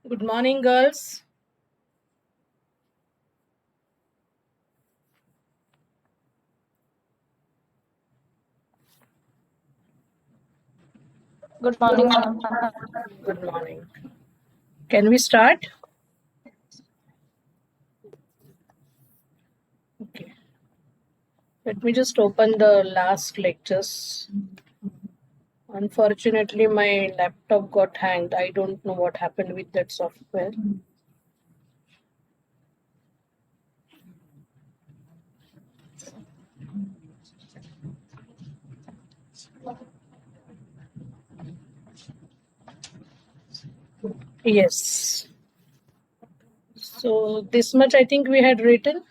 Good morning, girls. Good morning, ma'am. Good morning. Can we start? Okay. Let me just open the last lectures. Unfortunately, my laptop got hanged. I don't know what happened with that software. Yes. So this much I think we had written.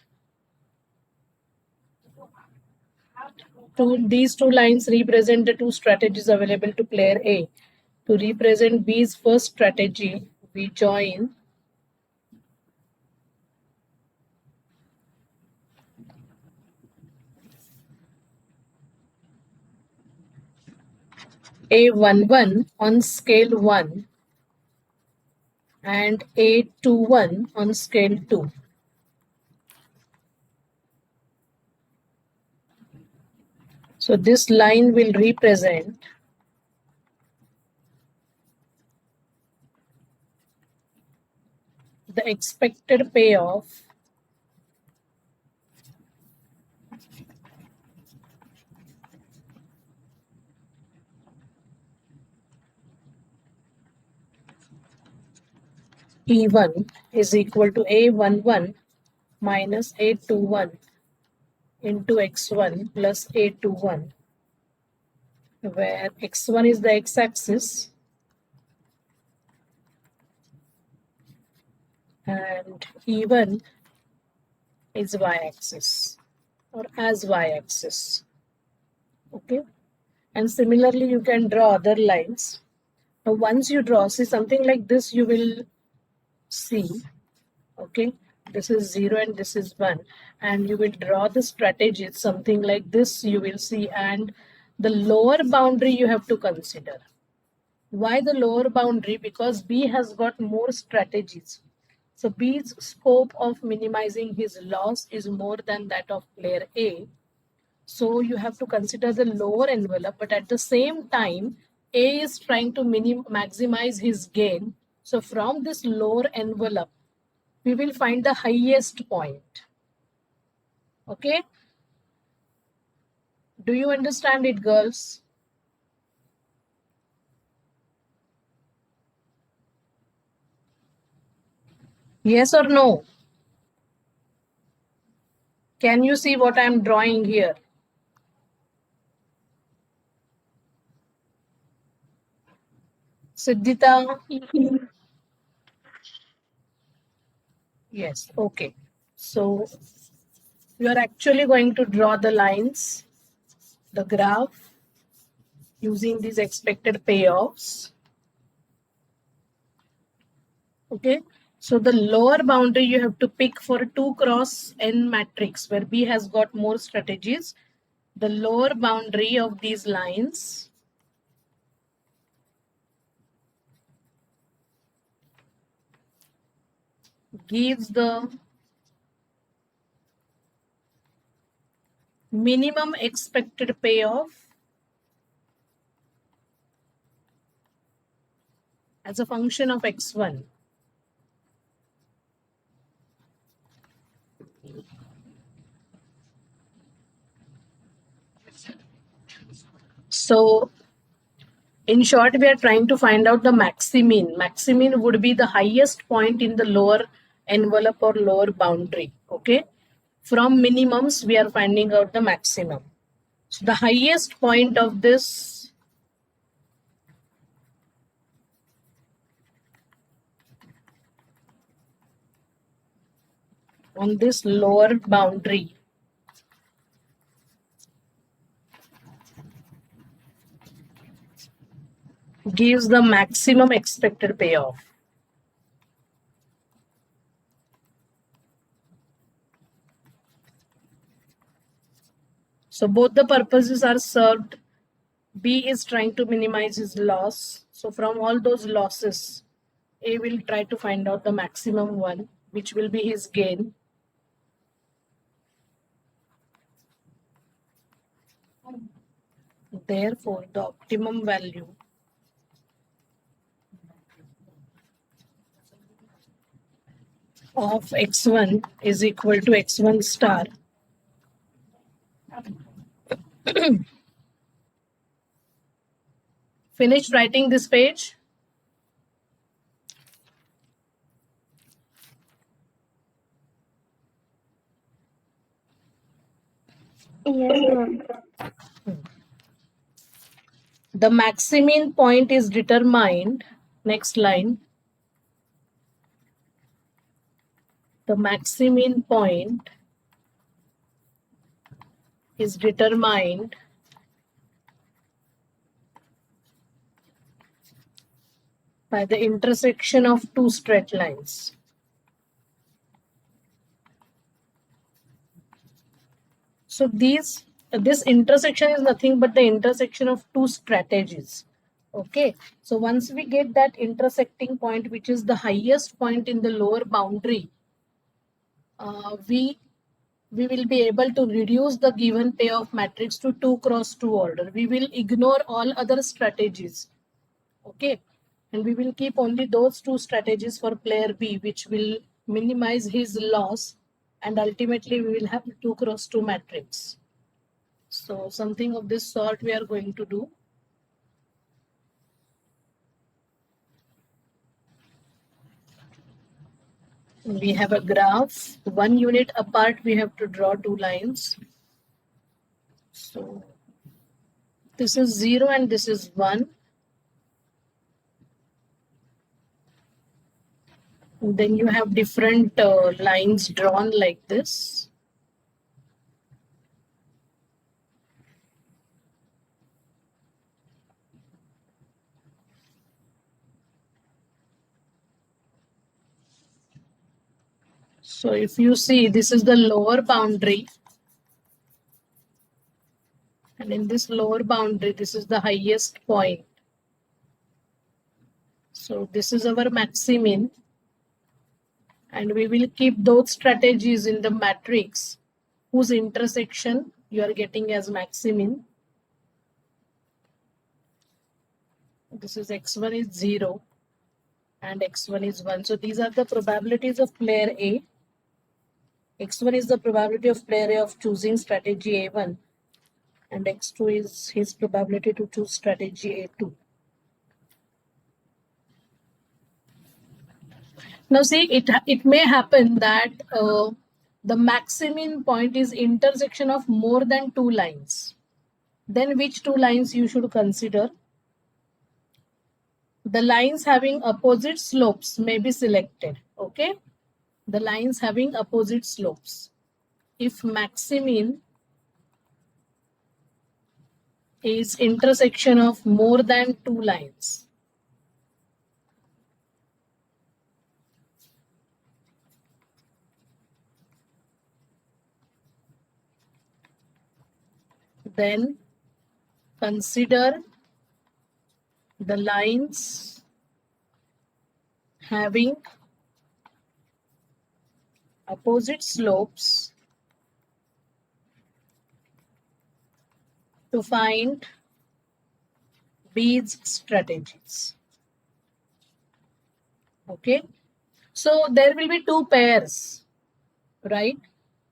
These two lines represent the two strategies available to player A. To represent B's first strategy, we join A11 on scale 1 and A21 on scale 2. So this line will represent the expected payoff E1 is equal to A11 minus A21 into X1 plus A21, where X1 is the x-axis and E1 is y-axis or as y-axis. Okay, and similarly you can draw other lines. Now once you draw, see something like this you will see. Okay, this is 0 and this is 1, and you will draw the strategy something like this you will see, and the lower boundary you have to consider. Why the lower boundary? Because B has got more strategies. So B's scope of minimizing his loss is more than that of player A. So you have to consider the lower envelope, but at the same time, A is trying to maximize his gain. So from this lower envelope, we will find the highest point. Okay? Do you understand it, girls? Yes or no? Can you see what I am drawing here? Siddhita? Yes, okay. So you are actually going to draw the lines, the graph, using these expected payoffs. Okay, so the lower boundary you have to pick for 2 cross n matrix where B has got more strategies. The lower boundary of these lines gives the minimum expected payoff as a function of x1. So in short, we are trying to find out the maximin. Maximin would be the highest point in the lower envelope or lower boundary. Okay. From minimums, we are finding out the maximum. So the highest point of this on this lower boundary gives the maximum expected payoff. So both the purposes are served. B is trying to minimize his loss. So from all those losses, A will try to find out the maximum one, which will be his gain. Therefore, the optimum value of x1 is equal to x1 star. Finished writing this page? Yes, ma'am. The maximum point is determined. Next line. The maximum point is determined by the intersection of two straight lines. So this intersection is nothing but the intersection of two strategies. Okay, so once we get that intersecting point, which is the highest point in the lower boundary, we will be able to reduce the given payoff matrix to 2 cross 2 order. We will ignore all other strategies. Okay, and we will keep only those two strategies for player B, which will minimize his loss, and ultimately we will have 2 cross 2 matrix. So something of this sort we are going to do. We have a graph, 1 unit apart we have to draw 2 lines. So this is 0 and this is 1. And then you have different lines drawn like this. So if you see, this is the lower boundary. And in this lower boundary, this is the highest point. So this is our maximum. And we will keep those strategies in the matrix whose intersection you are getting as maximum. This is x1 is 0 and x1 is 1. So these are the probabilities of player A. x1 is the probability of player A of choosing strategy A1. And x2 is his probability to choose strategy A2. Now see, it may happen that the maximum point is intersection of more than 2 lines. Then which 2 lines you should consider? The lines having opposite slopes may be selected. Okay, the lines having opposite slopes. If maximum is intersection of more than 2 lines, then consider the lines having opposite slopes to find B's strategies. Okay, so there will be 2 pairs, right?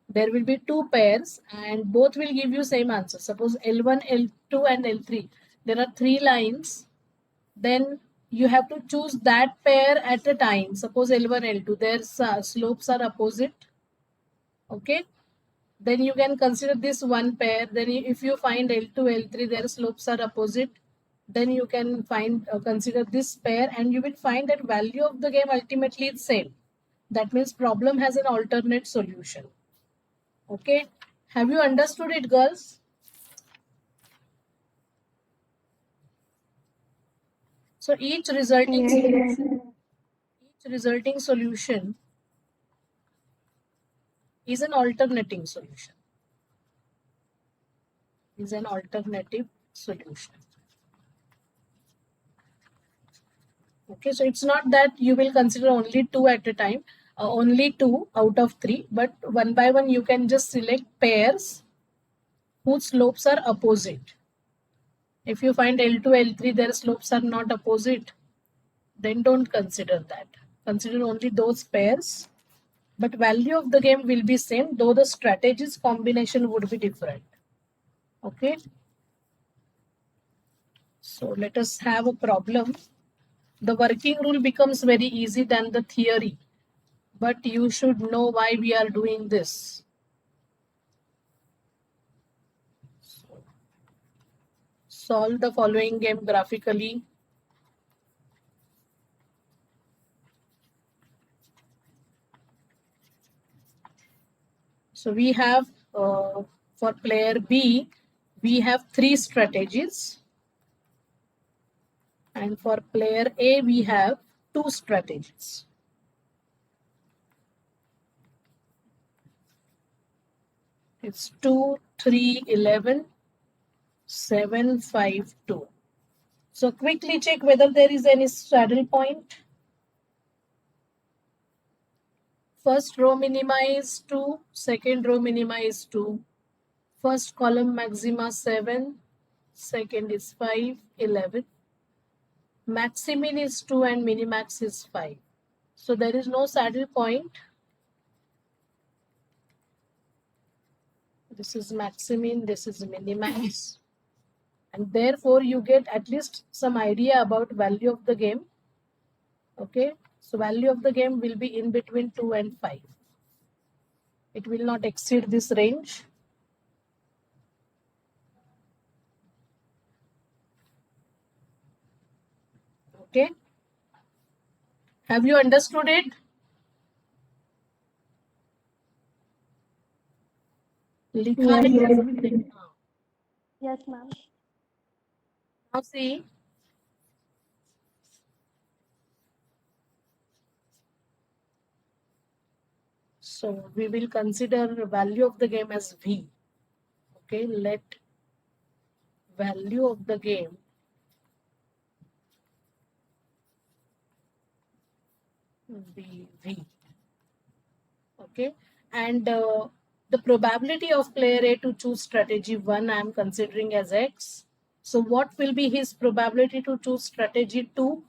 There will be 2 pairs and both will give you same answer. Suppose L1, L2 and L3. There are 3 lines. Then you have to choose that pair at a time. Suppose L1, L2, their slopes are opposite. Okay. Then you can consider this one pair. Then if you find L2, L3, their slopes are opposite, then you can find consider this pair and you will find that value of the game ultimately is same. That means problem has an alternate solution. Okay. Have you understood it, girls? So each resulting solution is an alternating solution. Is an alternative solution. Okay, so it's not that you will consider only two at a time, only two out of three, but one by one you can just select pairs whose slopes are opposite. If you find L2, L3, their slopes are not opposite, then don't consider that. Consider only those pairs, but value of the game will be same, though the strategies combination would be different. Okay. So let us have a problem. The working rule becomes very easy than the theory, but you should know why we are doing this. Solve the following game graphically. So we have for player B, we have three strategies. And for player A, we have two strategies. It's 2, 3, 11, 7, 5, 2. So quickly check whether there is any saddle point. First row minima is 2, second row minima is 2. First column maxima 7, second is 5, 11. Maximin is 2 and minimax is 5. So there is no saddle point. This is maximin, this is minimax. And therefore you get at least some idea about value of the game. Okay, so value of the game will be in between 2 and 5. It will not exceed this range. Okay, have you understood it? लिखा Yes, है ma'am. हाँ. Yes, ma'am. Now see, so we will consider the value of the game as V. Okay, let value of the game be V. Okay, and the probability of player A to choose strategy 1 I am considering as X. So what will be his probability to choose strategy 2?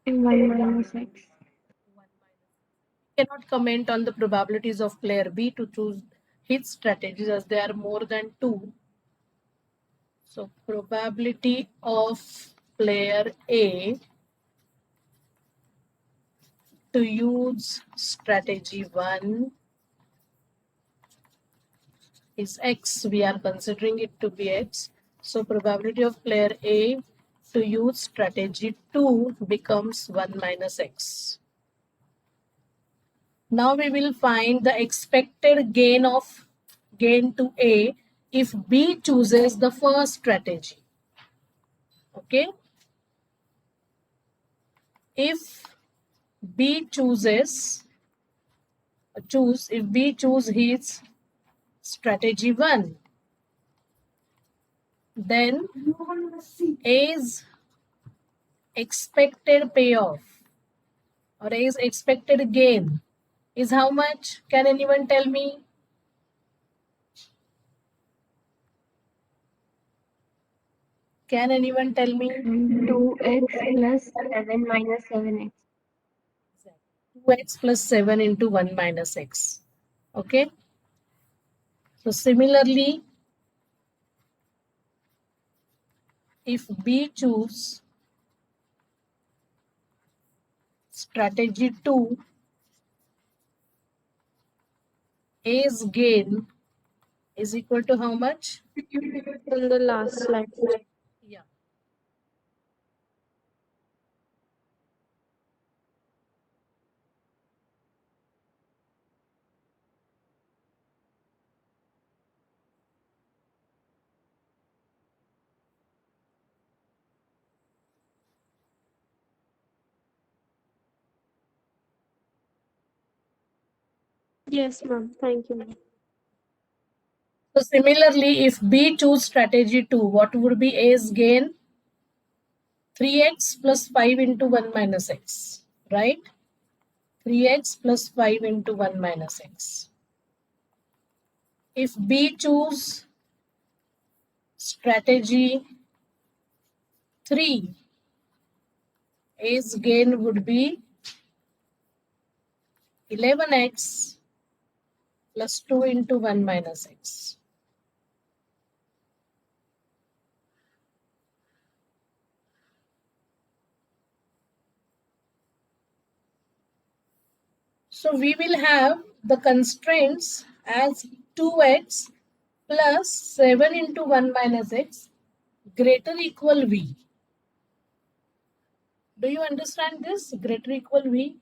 1 minus X. Cannot comment on the probabilities of player B to choose his strategies as they are more than 2. So probability of player A to use strategy 1 is X. We are considering it to be X. So probability of player A to use strategy 2 becomes 1 minus X. Now we will find the expected gain to A if B chooses the first strategy. Okay. If B choose his strategy 1, then A's expected payoff or A's expected gain is how much? Can anyone tell me? Can anyone tell me? 2x plus 7 minus 7x. 2x plus 7 into 1 minus x. Okay. So similarly, if B choose strategy 2, A's gain is equal to how much? In the last slide. Yeah. Yes, ma'am. Thank you, ma'am. So similarly, if B choose strategy 2, what would be A's gain? 3x plus 5 into 1 minus x, right? 3x plus 5 into 1 minus x. If B choose strategy 3, A's gain would be 11x plus 2 into 1 minus x. So we will have the constraints as 2x plus 7 into 1 minus x greater equal v. Do you understand this? Greater equal v.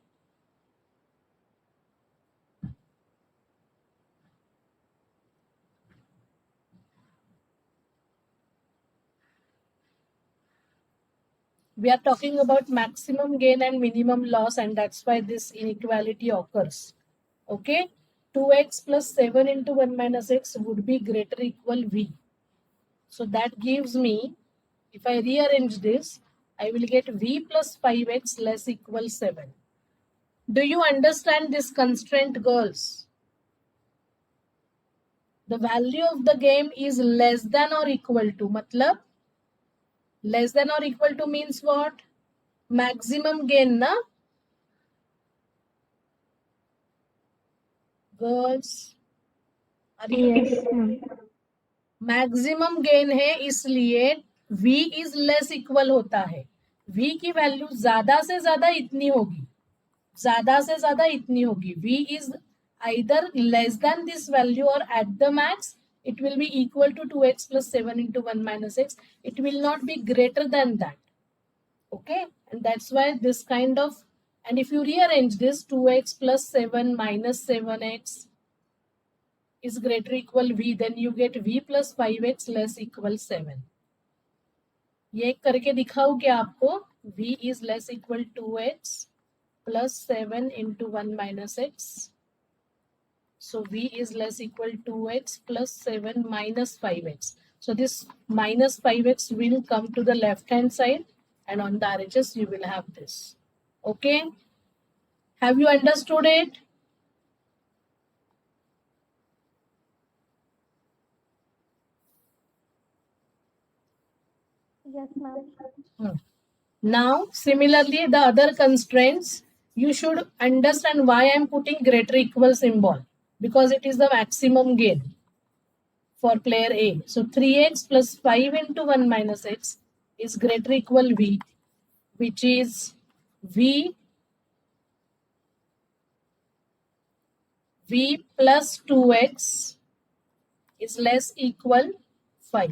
We are talking about maximum gain and minimum loss, and that's why this inequality occurs. Okay, 2x plus 7 into 1 minus x would be greater equal v. So that gives me, if I rearrange this, I will get v plus 5x less equal 7. Do you understand this constraint, girls? The value of the game is less than or equal to. Matlab, less than or equal to means what? Maximum gain, na? Girls, are you? Yes, ma'am. Maximum gain है इसलिए v is less equal होता है. v की value ज्यादा से ज्यादा इतनी होगी, ज्यादा से ज्यादा इतनी होगी. v is either less than this value or at the max it will be equal to 2x plus 7 into 1 minus x. It will not be greater than that. Okay, and that's why this kind of, and if you rearrange this 2x plus 7 minus 7x is greater equal v, then you get v plus 5x less equal 7. ये करके दिखाऊं क्या आपको? v is less equal 2x plus 7 into 1 minus x. So v is less equal 2x plus 7 minus 5x. So this minus 5x will come to the left hand side, and on the RHS you will have this. Okay, have you understood it? Yes, ma'am. Now, similarly, the other constraints, you should understand why I am putting greater equal symbol, because it is the maximum gain for player A. So 3x plus 5 into 1 minus x is greater equal v, which is v plus 2x is less equal 5.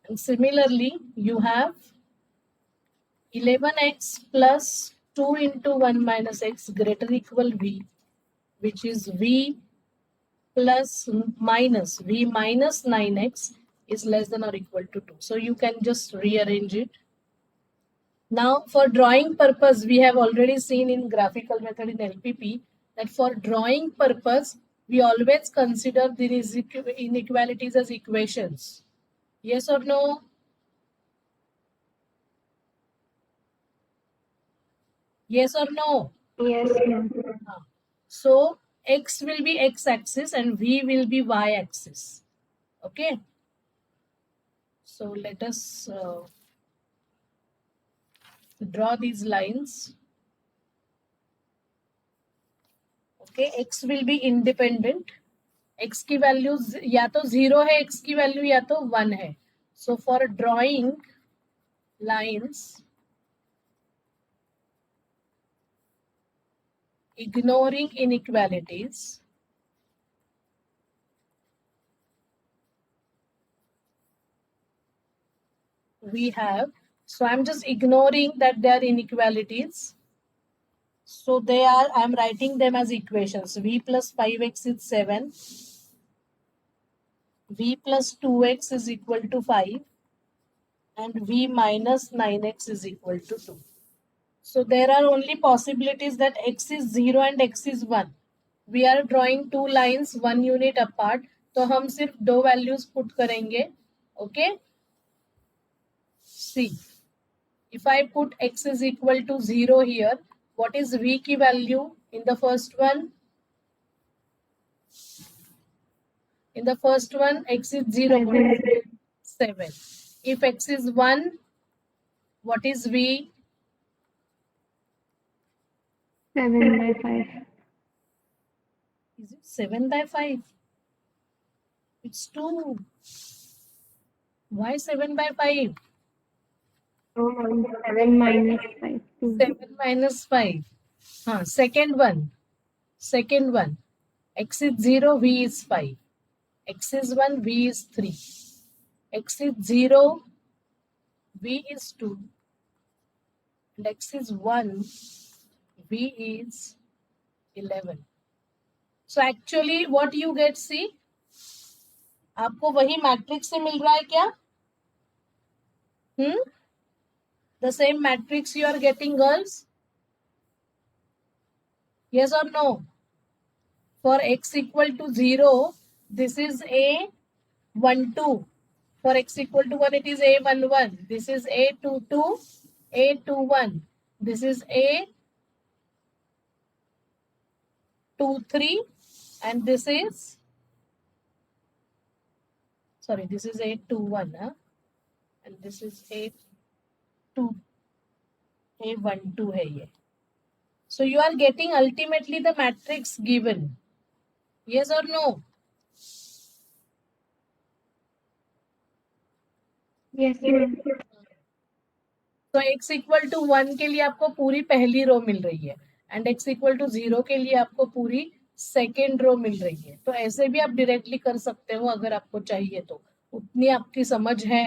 And similarly, you have 11x plus 2 into 1 minus x greater equal v, which is v plus minus v minus 9x is less than or equal to 2. So you can just rearrange it. Now for drawing purpose, we have already seen in graphical method in LPP that for drawing purpose, we always consider these inequalities as equations. Yes or no? Yes or no? Yes, ma'am. So x will be x-axis and v will be y-axis. Okay. So let us draw these lines. Okay, x will be independent. x की value या तो 0 है, x की value या तो 1 है. So for drawing lines, ignoring inequalities, we have, so I'm just ignoring that they are inequalities. So they are, I'm writing them as equations. V plus 5x is 7. V plus 2x is equal to 5. And v minus 9x is equal to 2. So there are only possibilities that x is 0 and x is 1. We are drawing two lines 1 unit apart. तो हम सिर्फ दो values put करेंगे. Okay. See, if I put x is equal to 0 here, what is v की value in the first one? In the first one, x is 0. 7. If x is 1, what is v? 7 by 5. Is it 7 by 5? It's 2. Why 7 by 5? Oh, 7 minus 5. 2. 7 minus 5. Second one. Second one. X is 0, v is 5. X is 1, v is 3. X is 0, v is 2. And x is 1, v is 11. So actually what you get, see? आपको वही matrix से मिल रहा है क्या? The same matrix you are getting, girls? Yes or no? For x equal to 0, this is a 1, 2. For x equal to 1, it is a 1, 1. This is a 2, 2, a 2, 1. This is a 2, 3. And this is, sorry, this is a 2, 1. And this is a 2, a 1, 2 hai ye. So you are getting ultimately the matrix given. Yes or no? Yes, ma'am. तो x equal to 1 के लिए आपको पूरी पहली रो मिल रही है and x equal to 0 के लिए आपको पूरी सेकेंड रो मिल रही है. तो ऐसे भी आप डायरेक्टली कर सकते हो अगर आपको चाहिए तो. उतनी आपकी समझ है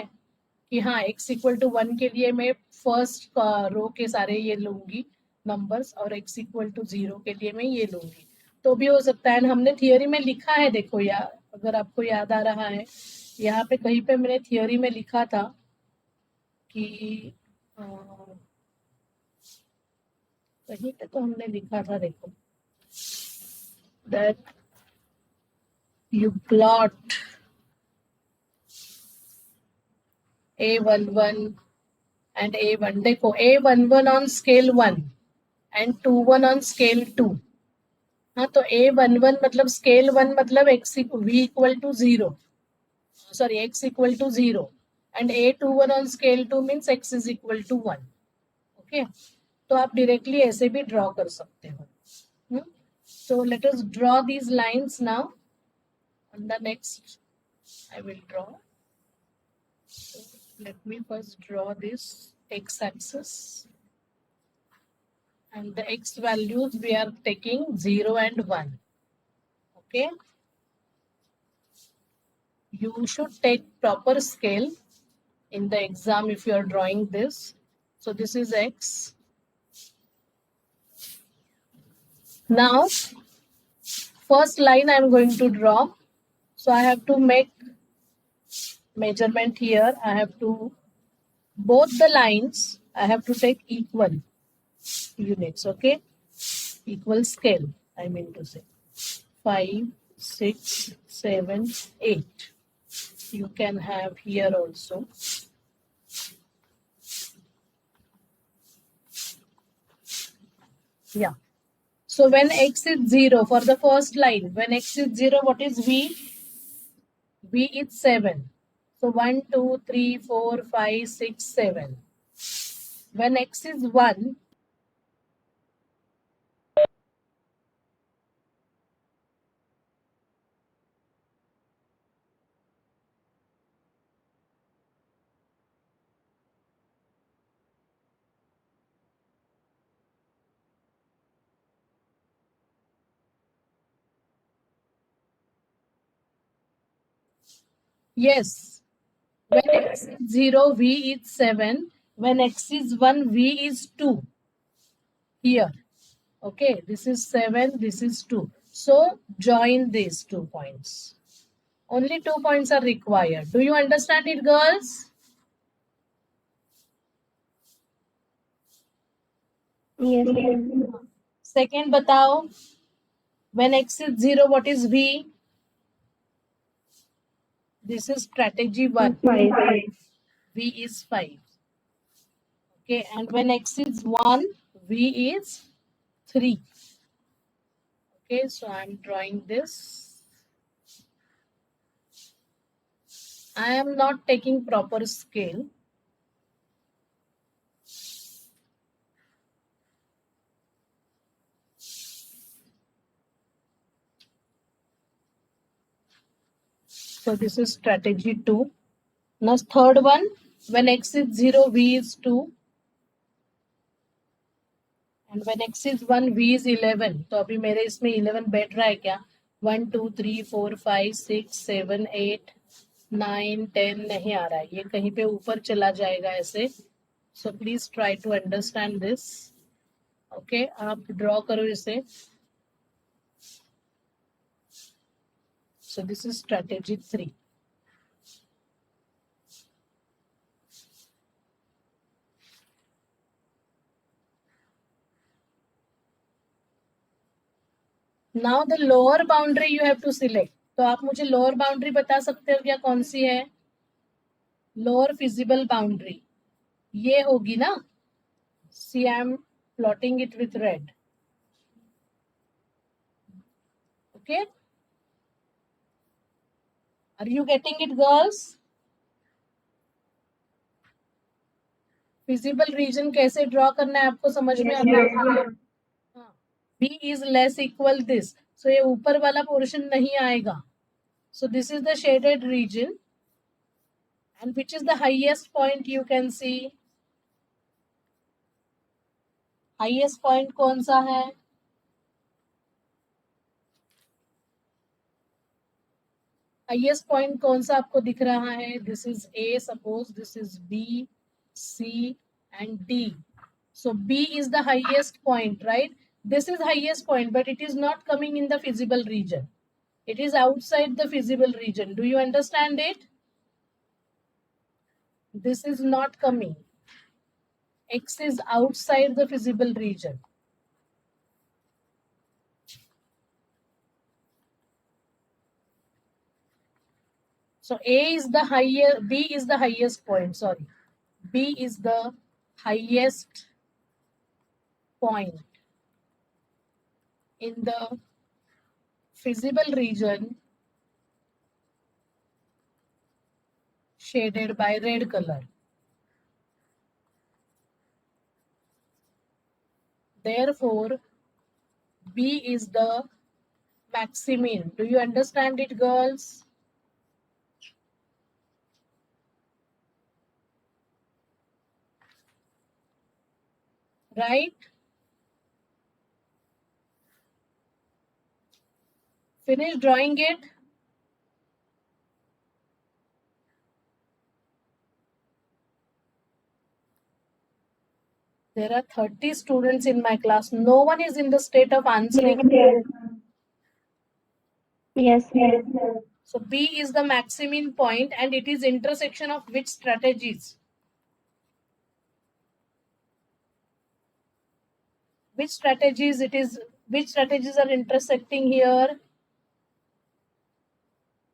कि हाँ x इक्वल टू 1 के लिए मैं फर्स्ट रो के सारे ये लूंगी नंबर्स और x इक्वल टू 0 के लिए मैं ये लूंगी. तो भी हो सकता है. हमने थियोरी में लिखा है, देखो यार अगर आपको याद आ रहा है, यहाँ पे कहीं पे मैंने थियोरी में लिखा था कि कहीं पे तो हमने लिखा था, देखो, that you plot A11 and A1. देखो A11 on scale 1 and 21 on scale 2. हाँ, तो A11 मतलब scale 1 मतलब v equal to 0. Sorry, x equal to 0. And A21 on scale 2 means x is equal to 1. Okay. तो आप directly ऐसे भी draw कर सकते हो. So let us draw these lines now. On the next, I will draw. So let me first draw this x-axis. And the x values we are taking 0 and 1. Okay. You should take proper scale in the exam if you are drawing this. So this is x. Now, first line I am going to draw. So I have to make measurement here. I have to, both the lines, I have to take equal units, okay? Equal scale, I mean to say. 5, 6, 7, 8. You can have here also. Yeah. So when x is 0, for the first line, when x is 0, what is v? V is 7. So 1, 2, 3, 4, 5, 6, 7. When x is 1, yes, when x is 0, v is 7. When x is 1, v is 2. Here. Okay, this is 7, this is 2. So join these 2 points. Only 2 points are required. Do you understand it, girls? Yes, ma'am. Second बताओ, when x is 0, what is v? This is strategy 1. 5. V is 5. Okay, and when x is 1, v is 3. Okay, so I'm drawing this. I am not taking proper scale. So this is strategy 2. Now third one, when x is 0, v is 2. And when x is 1, v is 11. तो अभी मेरे इसमें 11 बैठ रहा है क्या? 1, 2, 3, 4, 5, 6, 7, 8, 9, 10 नहीं आ रहा है. ये कहीं पे ऊपर चला जाएगा ऐसे. So please try to understand this. Okay, आप ड्रॉ करो इसे. So this is strategy 3. Now the lower boundary you have to select. तो आप मुझे lower boundary बता सकते हो क्या कौन सी है? Lower feasible boundary ये होगी ना? See, I am plotting it with red. Okay? Are you getting it, girls? Feasible region कैसे draw करना है आपको समझ में Yes, आता है? ma'am. हाँ. B is less equal this. So ये ऊपर वाला portion नहीं आएगा. So this is the shaded region. And which is the highest point you can see? Highest point कौन सा है? Highest point कौन सा आपको दिख रहा है? This is A, suppose this is B, C and D. So B is the highest point, right? This is highest point, but it is not coming in the feasible region. It is outside the feasible region. Do you understand it? This is not coming. X is outside the feasible region. So A is the highest, B is the highest point, sorry. B is the highest point in the feasible region shaded by red color. Therefore, B is the maximin. Do you understand it, girls? Right? Finish drawing it. There are 30 students in my class. No one is in the state of answering. Yes, ma'am. So B is the maximin point and it is intersection of which strategies? Which strategies are intersecting here?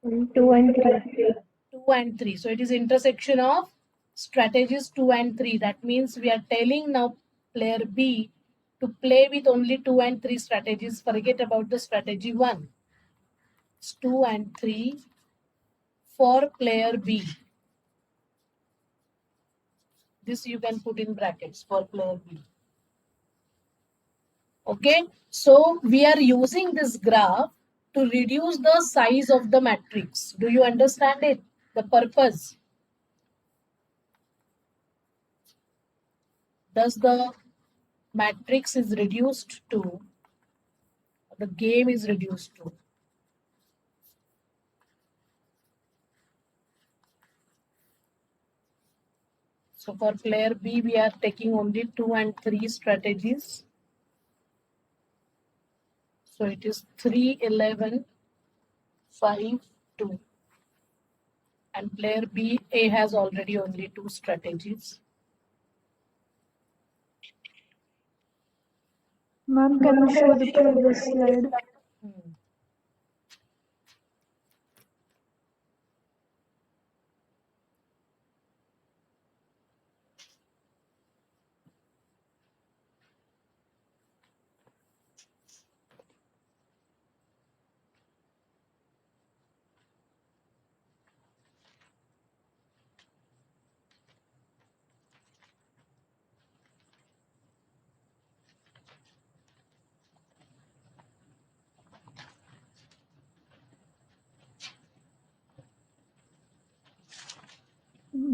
2 and 3. 2 and 3. So it is intersection of strategies 2 and 3. That means we are telling now player B to play with only 2 and 3 strategies. Forget about the strategy 1. It's 2 and 3 for player B. This you can put in brackets for player B. Okay, so we are using this graph to reduce the size of the matrix. Do you understand it? The purpose. Thus the matrix is reduced to, the game is reduced to. So for player B, we are taking only 2 and 3 strategies. So it is 3, 11, 5, 2. And player B, A has already only 2 strategies. Ma'am, can you show the previous slide? Hmm.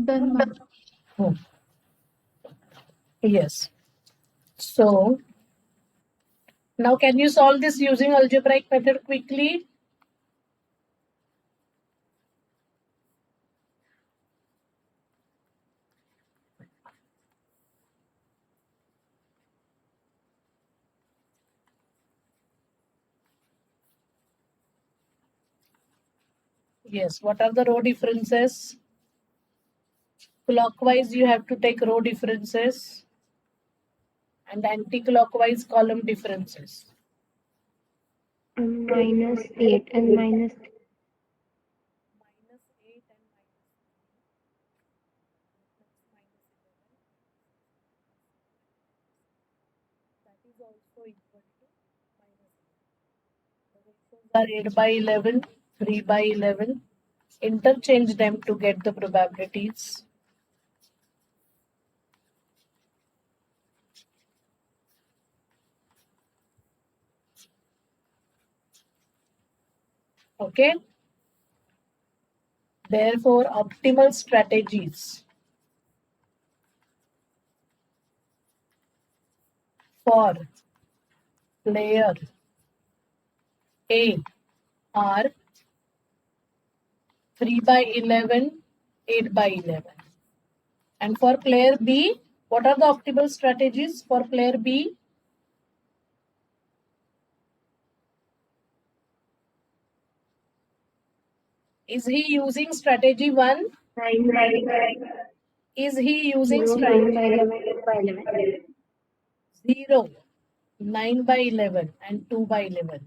Done, ma'am. Hmm. Yes. So now can you solve this using algebraic method quickly? Yes. What are the row differences? Clockwise, you have to take row differences and anti-clockwise column differences. -8 and minus. -8 and that is also equal to -11. The ratios are 8 by 11, 3 by 11. Interchange them to get the probabilities. Okay. Therefore, optimal strategies for player A are 3 by 11, 8 by 11. And for player B, what are the optimal strategies for player B? Is he using strategy 1? 9 by Is he using 0, 9 strategy by 11, 8 by 11. 0, 9 by 11 and 2 by 11?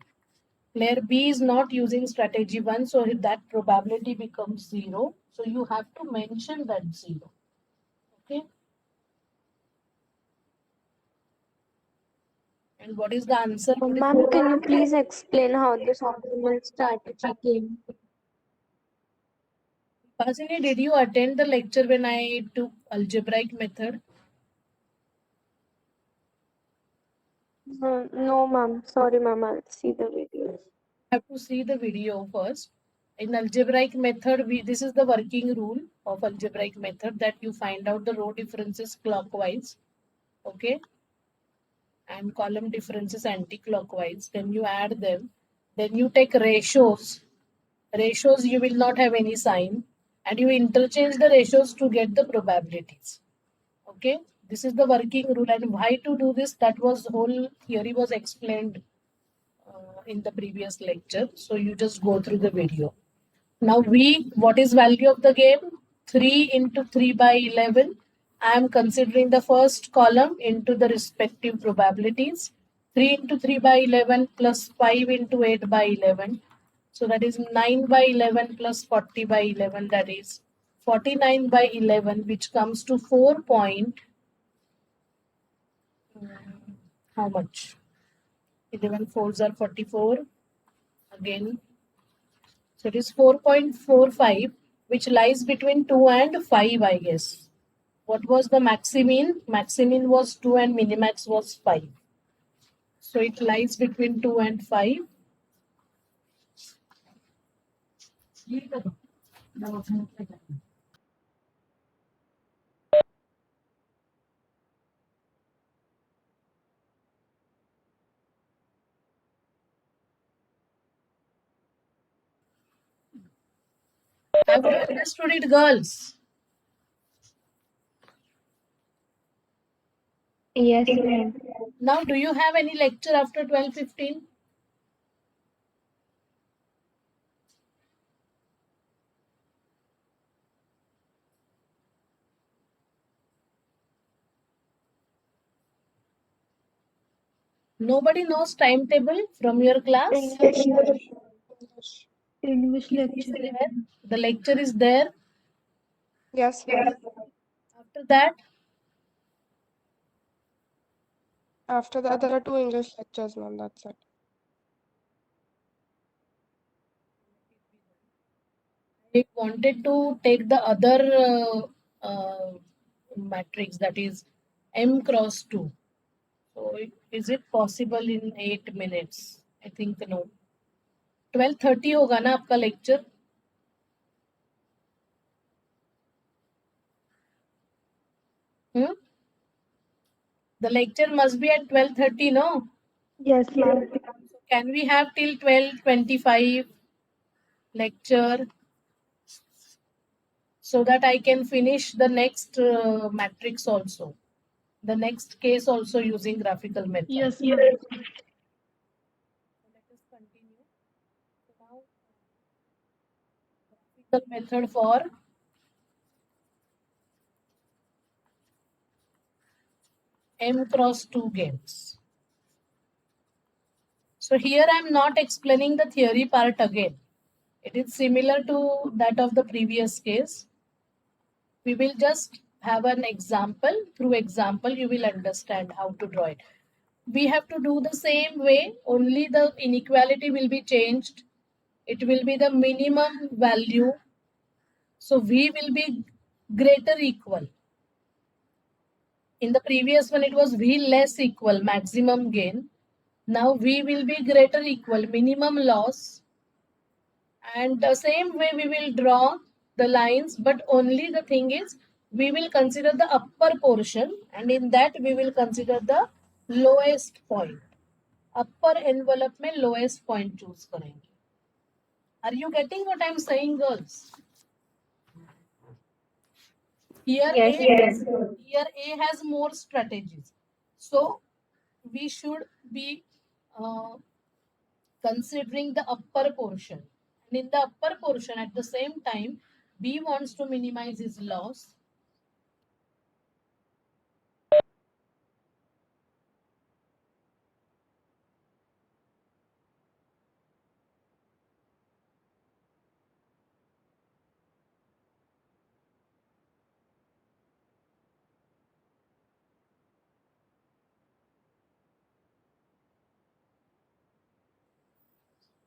Player B is not using strategy 1, so that probability becomes 0. So you have to mention that 0. Okay. And what is the answer? Ma'am, can you please explain how this optimal strategy came? Pasini, did you attend the lecture when I took algebraic method? No, ma'am. Sorry, ma'am. I'll see the videos. Have to see the video first. In algebraic method, this is the working rule of algebraic method, that you find out the row differences clockwise, okay, and column differences anti-clockwise. Then you add them. Then you take ratios. Ratios you will not have any sign, and you interchange the ratios to get the probabilities. Okay, this is the working rule, and why to do this? That was whole theory was explained in the previous lecture. So you just go through the video. Now what is value of the game? 3 into 3 by 11. I am considering the first column into the respective probabilities. 3 into 3 by 11 plus 5 into 8 by 11. So that is 9 by 11 plus 40 by 11. That is 49 by 11, which comes to 4 point. How much? 11 fours are 44. Again, so it is 4.45, which lies between 2 and 5, I guess. What was the maximin? Maximin was 2 and minimax was 5. So it lies between 2 and 5. Have you understood it, girls? Yes, ma'am. Now, do you have any lecture after 12:15? Nobody knows timetable from your class? English Is there? The lecture is there. Yes. After that, After that, there are 2 English lectures, ma'am. That's it. I wanted to take the other matrix, that is m cross 2. So is it possible in 8 minutes? I think no. 12:30 होगा ना आपका lecture? The lecture must be at 12:30, no? Yes, ma'am. So can we have till 12:25 lecture so that I can finish the next matrix also, the next case also using graphical method? Yes, So ma'am. let us continue. So now graphical method for m cross 2 games. So here I am not explaining the theory part again. It is similar to that of the previous case. We will just have an example. Through example, you will understand how to draw it. We have to do the same way, only the inequality will be changed. It will be the minimum value. So V will be greater equal. In the previous one, it was V less equal, maximum gain. Now V will be greater equal, minimum loss. And the same way we will draw the lines, but only the thing is, we will consider the upper portion, and in that we will consider the lowest point. Upper envelope में lowest point choose करेंगे. Are you getting what I am saying, girls? Here Yes, here A has more strategies. So we should be considering the upper portion. And in the upper portion, at the same time, B wants to minimize his loss.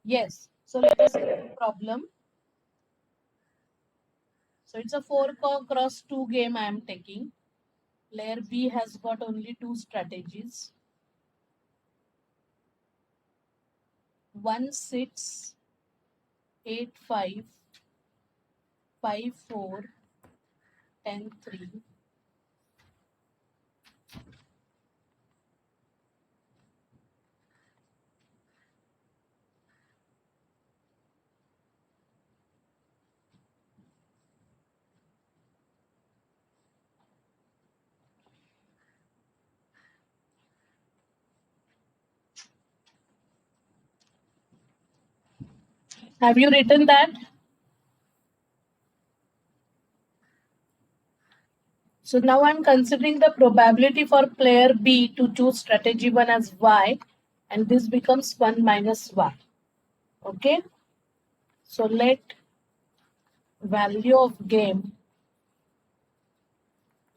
Yes. So let us see the problem. So it's a 4 cross 2 game I am taking. Player B has got only 2 strategies. 1, 6, 8, 5, 5, 4, 10, 3. Have you written that? So now I'm considering the probability for player B to choose strategy 1 as Y, and this becomes 1 minus Y. Okay. So let value of game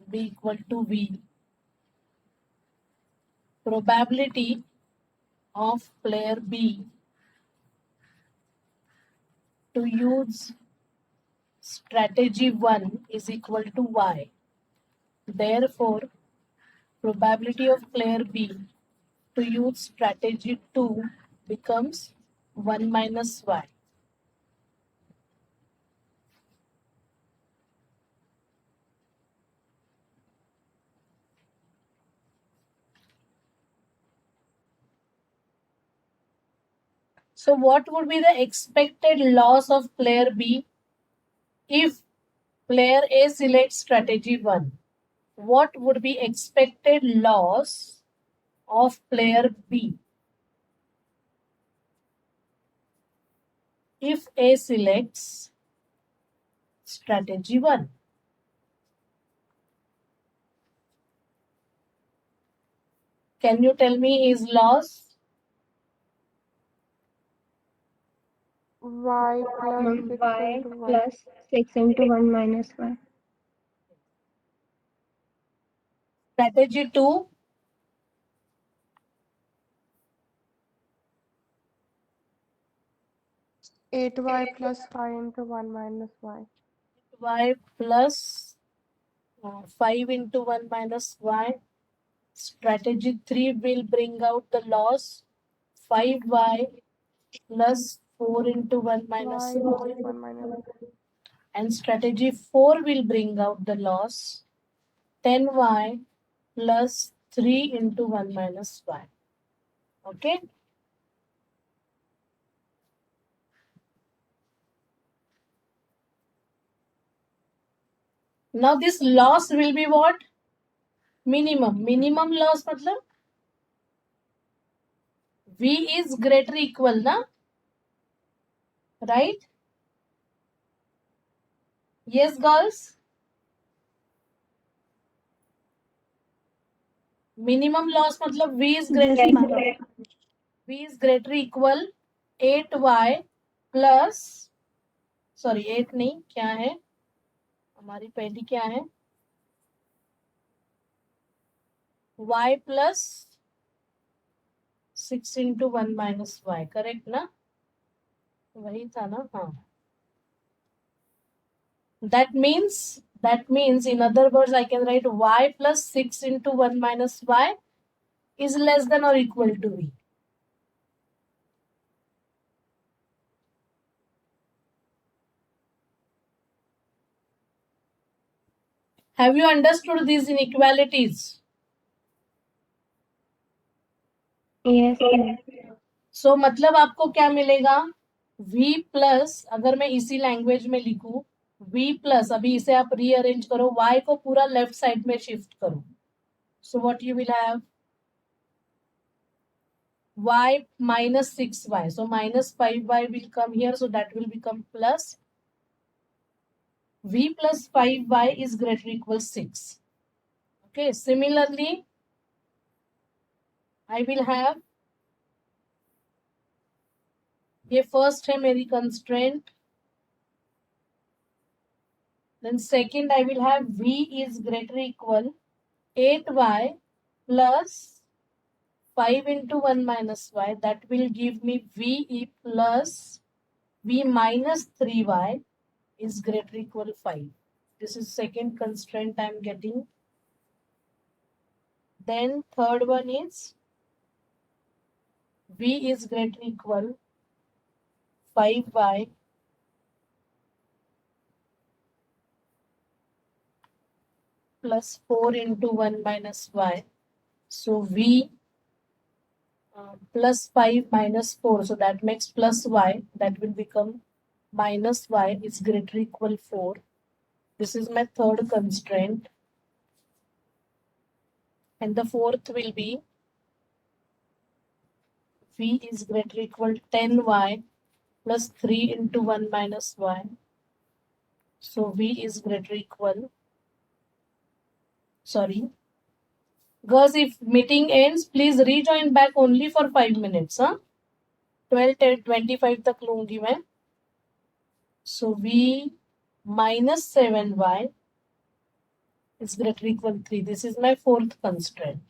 be equal to V. Probability of player B to use strategy 1 is equal to Y. Therefore, probability of player B to use strategy 2 becomes 1 minus Y. So what would be the expected loss of player B if player A selects strategy 1? What would be expected loss of player B if A selects strategy 1? Can you tell me his loss? Y plus 6 Y into 1. plus 6 into 1 minus y. Strategy 2. Eight y plus 5 into 1 minus y. Y plus 5 into 1 minus y. Strategy 3 will bring out the loss 5y plus 4 into 1 minus Y y. plus 1 minus And strategy 4 will bring out the loss 10y plus 3 into 1 minus y. Okay. Now this loss will be what? Minimum. Minimum loss matlab V is greater equal na? Right? Yes, girls? Minimum loss matlab V is greater equal. V is greater equal 8y plus, sorry 8 नहीं, क्या है हमारी पहली क्या है, y plus 6 into 1 minus y, correct ना, वही था ना, हाँ. That means in other words I can write y plus 6 into 1 minus y is less than or equal to v. Have you understood these inequalities? Yes, ma'am. So मतलब आपको क्या मिलेगा, v plus, अगर मैं इसी लैंग्वेज में लिखूं, v plus, अभी इसे आप रीअरेंज करो, y को पूरा लेफ्ट साइड में शिफ्ट करो. So what you will have? Y minus 6y. So minus 5y will come here. So that will become plus. V plus 5y is greater equal 6. Okay. Similarly, I will have, ये first है मेरी constraint. Then second I will have V is greater equal 8y plus 5 into 1 minus y. That will give me V plus V minus 3y is greater equal 5. This is second constraint I am getting. Then third one is V is greater equal 5y plus 4 into 1 minus y. So V plus 5 minus 4. So that makes plus y. That will become minus y is greater equal 4. This is my third constraint. And the fourth will be V is greater equal 10y plus 3 into 1 minus y. So V is greater equal, sorry. Girls, if meeting ends, please rejoin back only for 5 minutes. 12:25 तक लूंगी मैं. So V minus 7y is greater equal 3. This is my fourth constraint.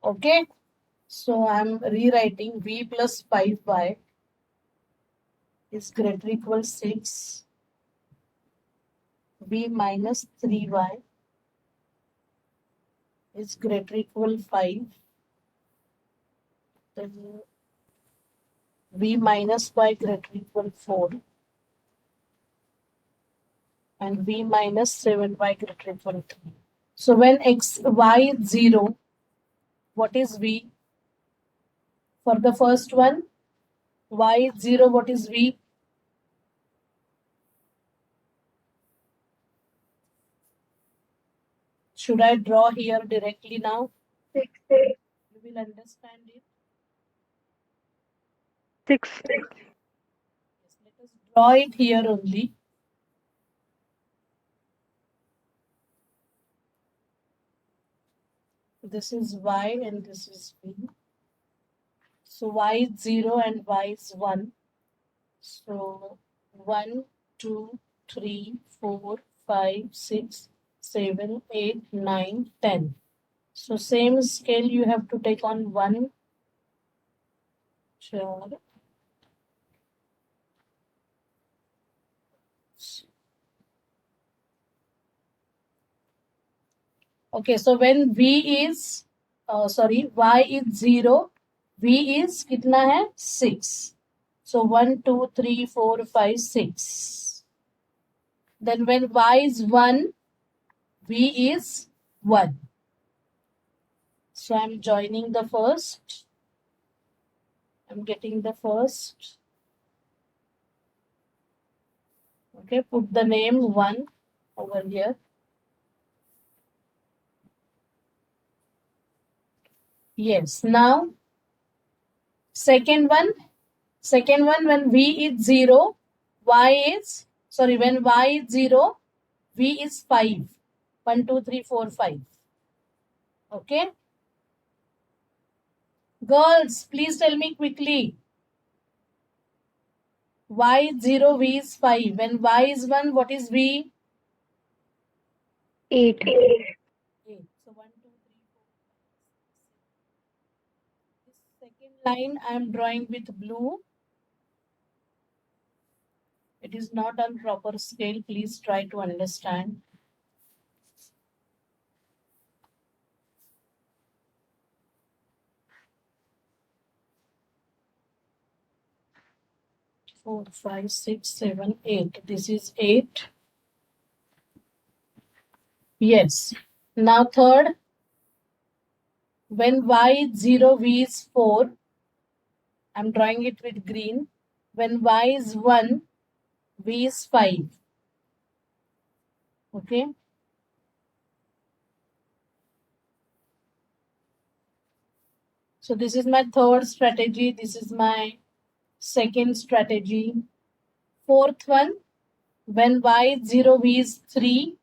Okay. So I'm rewriting V plus 5y is greater equal 6. V minus 3y is greater equal 5. Then V minus y greater equal 4. And V minus 7y greater equal 3. So when y is 0, what is V? For the first one, y is 0, what is V? Should I draw here directly now? 6. You will understand it. 6. Yes, let us draw it here only. This is y and this is v. So y is 0 and y is 1. So 1, 2, 3, 4, 5, 6, 7, 8, 9, 10. So same scale you have to take on 1. Sure. Okay, so when v is, y is 0, v is kitna hai? 6. So 1, 2, 3, 4, 5, 6. Then when y is 1, v is 1. So I'm joining the first. I'm getting the first. Okay, put the name 1 over here. Yes, now second one when v is 0, when y is 0, v is 5. 1, 2, 3, 4, 5. Okay. Girls, please tell me quickly. Y is 0, v is 5. When y is 1, what is v? 8. 8. So 1, 2, 3, 4, 5, 6. This second line I am drawing with blue. It is not on proper scale. Please try to understand. Four, 5, 6, 7, 8. This is 8. Yes. Now third, when y is 0, v is 4. I'm drawing it with green. When y is 1, v is 5. Okay. So this is my third strategy. This is my second strategy. Fourth one, when y is 0, v is 3.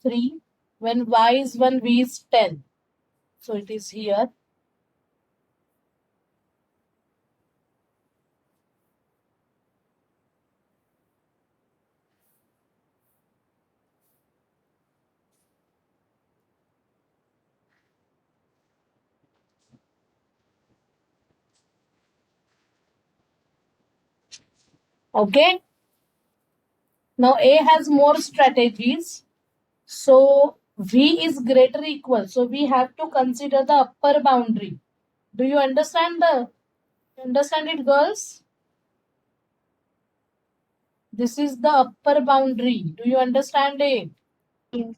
3. When y is 1, v is 10. So it is here. Okay. Now A has more strategies. So V is greater equal. So we have to consider the upper boundary. Do you understand it, girls? This is the upper boundary. Do you understand it? Yes.